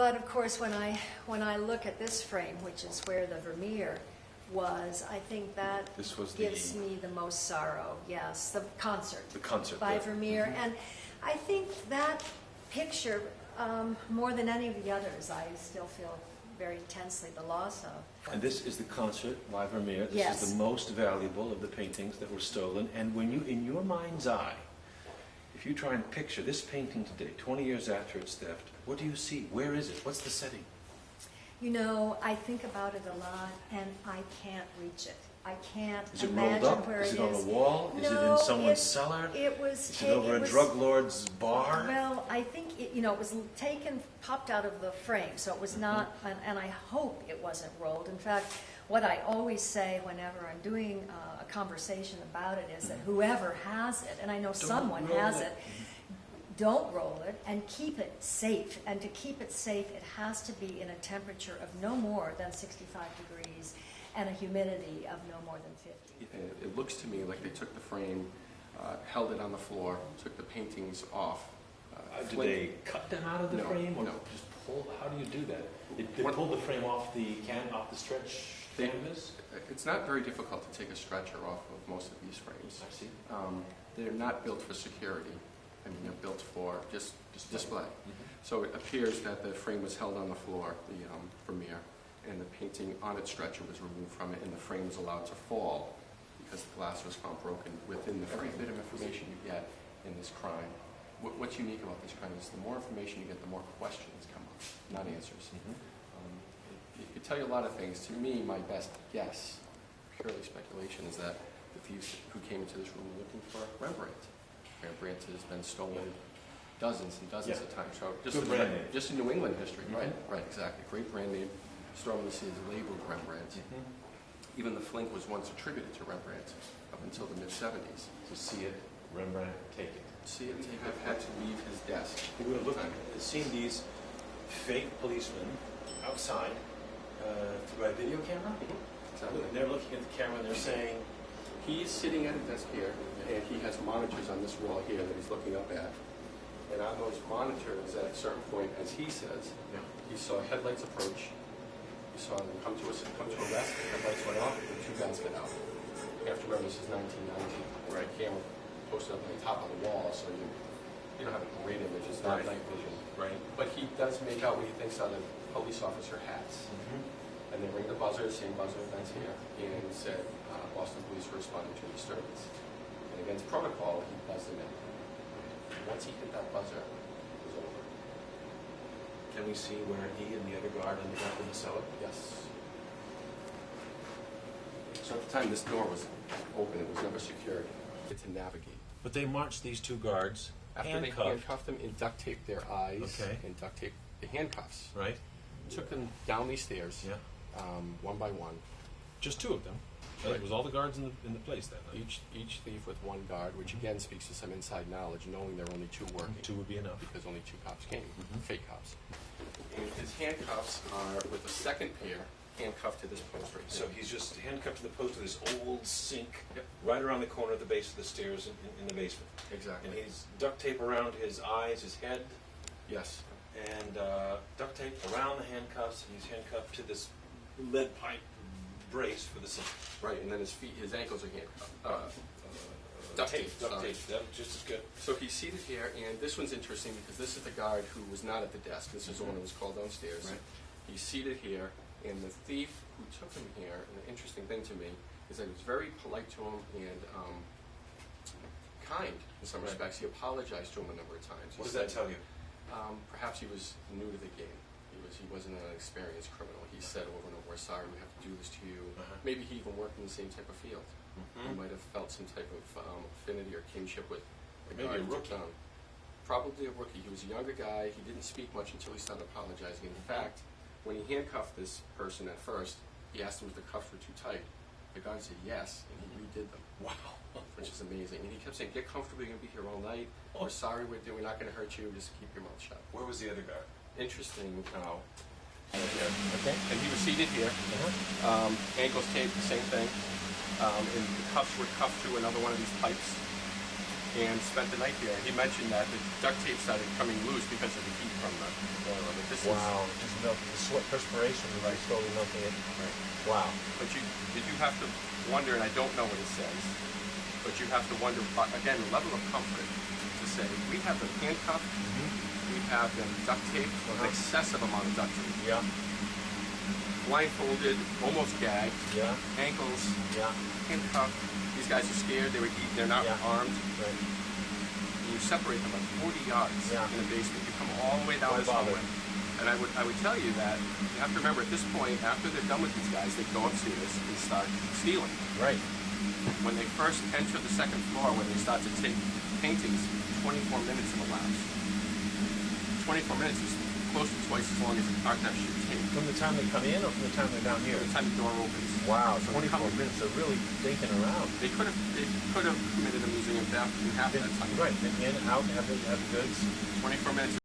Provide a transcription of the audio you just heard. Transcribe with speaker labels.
Speaker 1: But of course, when I look at this frame, which is where the Vermeer was, I think that gives me the most sorrow. Yes, the concert.
Speaker 2: The concert
Speaker 1: by Vermeer, and I think that picture, more than any of the others, I still feel very intensely the loss of.
Speaker 2: And this is the concert by Vermeer. This
Speaker 1: Yes.
Speaker 2: is the most valuable of the paintings that were stolen. And when you, in your mind's eye, if you try and picture this painting today, 20 years after its theft, what do you see? Where is it? What's the setting?
Speaker 1: You know, I think about it a lot, and I can't reach it. I can't
Speaker 2: Is it
Speaker 1: imagine
Speaker 2: rolled up?
Speaker 1: where it is.
Speaker 2: Is it on a wall? Is it in someone's cellar?
Speaker 1: It was.
Speaker 2: Is it over a drug lord's bar?
Speaker 1: Well, I think it was taken, popped out of the frame, so it was not. And I hope it wasn't rolled. In fact, what I always say whenever I'm doing a conversation about it is that whoever has it, and I know someone has it. Don't roll it and keep it safe. And to keep it safe, it has to be in a temperature of no more than 65 degrees and a humidity of no more than 50.
Speaker 3: It looks to me like they took the frame, held it on the floor, took the paintings off.
Speaker 2: Did they cut them out of the frame, or
Speaker 3: no.
Speaker 2: just pull? How do you do that? They pulled the frame off the stretch canvas.
Speaker 3: It's not very difficult to take a stretcher off of most of these frames.
Speaker 2: I see.
Speaker 3: They're not built for security. I mean, they're built for just display. So it appears that the frame was held on the floor, the Vermeer, and the painting on its stretcher was removed from it, and the frame was allowed to fall because the glass was found broken within the every bit of information you get in this crime. What's unique about this crime is the more information you get, the more questions come up, not answers. It could tell you a lot of things. To me, my best guess, purely speculation, is that the thieves who came into this room were looking for Rembrandt. Rembrandt has been stolen dozens and dozens of times. So just in New England history, right? Right, exactly. Great brand name. Storm of the Sea is labeled Rembrandt. Even the Flink was once attributed to Rembrandt up until the mid-70s.
Speaker 2: To see it, Rembrandt, take it.
Speaker 3: See it, take it, had to leave his desk.
Speaker 2: We would have looked and seen these fake policemen outside through a video camera.
Speaker 3: Exactly.
Speaker 2: They're looking at the camera and they're saying,
Speaker 3: he's sitting at a desk here, and he has monitors on this wall here that he's looking up at. And on those monitors, at a certain point, as he says, he saw headlights approach. He saw them come to a rest. The headlights went off. The two guys get out. You have to remember this is 1990. Right. Camera posted up on the top of the wall, so you don't have a great image. It's not night vision. Right. But he does make out what he thinks are the police officer hats. And they ring the buzzer, same buzzer that's here, and said Boston police were responding to a disturbance. And against protocol, he buzzed them in. Once he hit that buzzer, it was over.
Speaker 2: can we see where he and the other guard ended up in the cellar?
Speaker 3: Yes. So at the time this door was open, it was never secured. To navigate.
Speaker 2: But they marched these two guards,
Speaker 3: After they handcuffed them and duct taped their eyes and duct taped the handcuffs.
Speaker 2: Right.
Speaker 3: Took them down these stairs, one by one.
Speaker 2: Just two of them. Right. It was all the guards in the place then.
Speaker 3: Each thief with one guard, which again speaks to some inside knowledge, knowing there were only two working.
Speaker 2: Two would be enough.
Speaker 3: Because only two cops came, fake cops. And his handcuffs are with a second pair handcuffed to this post right
Speaker 2: So
Speaker 3: there.
Speaker 2: he's just handcuffed to the post of this old sink right around the corner of the base of the stairs in the basement.
Speaker 3: Exactly.
Speaker 2: And he's duct tape around his eyes, his head.
Speaker 3: Yes.
Speaker 2: And duct tape around the handcuffs, and he's handcuffed to this lead pipe brace for the sink.
Speaker 3: Right, and then his feet, his ankles are handcuffed. Duct tape.
Speaker 2: Just as good.
Speaker 3: So he's seated here, and this one's interesting because this is the guard who was not at the desk. This is the one who was called downstairs.
Speaker 2: Right.
Speaker 3: He's seated here, and the thief who took him here, and the interesting thing to me is that he was very polite to him and kind in some respects. He apologized to him a number of times.
Speaker 2: What does that tell you?
Speaker 3: Perhaps he was new to the game. He wasn't an experienced criminal. He said over and over, "Sorry, we have to do this to you." Maybe he even worked in the same type of field. He might have felt some type of affinity or kinship with the
Speaker 2: Maybe
Speaker 3: guy
Speaker 2: a
Speaker 3: who took
Speaker 2: rookie.
Speaker 3: down. Probably a rookie. He was a younger guy. He didn't speak much until he started apologizing. In fact, when he handcuffed this person at first, he asked him if the cuffs were too tight. The guard said yes, and he redid them.
Speaker 2: Wow.
Speaker 3: Which is amazing. And he kept saying, "Get comfortable, you're going to be here all night. We're sorry, we're not going to hurt you, just keep your mouth shut."
Speaker 2: Where was the other guard?
Speaker 3: Interesting now. Okay. And he was seated here. Ankles taped, the same thing. And the cuffs were cuffed to another one of these pipes. and spent the night there. He mentioned that the duct tape started coming loose because of the heat from the boiler. But this
Speaker 2: Wow, just melt the sweat, perspiration was
Speaker 3: Right.
Speaker 2: slowly melting it.
Speaker 3: Right.
Speaker 2: Wow.
Speaker 3: But you have to wonder, and I don't know what it says, but you have to wonder, again, the level of comfort to say, we have them handcuffed, we have them duct taped, an excessive amount of duct tape,
Speaker 2: Yeah,
Speaker 3: blindfolded, almost gagged,
Speaker 2: yeah,
Speaker 3: ankles,
Speaker 2: yeah,
Speaker 3: handcuffed. These guys are scared, they're not
Speaker 2: Yeah.
Speaker 3: armed.
Speaker 2: right.
Speaker 3: You separate them at 40 yards
Speaker 2: Yeah.
Speaker 3: in the basement. You come all the way down
Speaker 2: Why
Speaker 3: this
Speaker 2: bother?
Speaker 3: hallway. And I would tell you that you have to remember at this point, after they're done with these guys, they go upstairs and start stealing.
Speaker 2: Right.
Speaker 3: When they first enter the second floor, when they start to take paintings, 24 minutes have elapsed. 24 minutes is close to twice as long as an art theft should take.
Speaker 2: From the time they come in or from the time they're down here?
Speaker 3: By the time the door opens.
Speaker 2: Wow,
Speaker 3: So
Speaker 2: 24
Speaker 3: come-
Speaker 2: minutes of really dinking around.
Speaker 3: They could have committed a museum theft in half that time.
Speaker 2: Right, in, out, have the goods.
Speaker 3: 24 minutes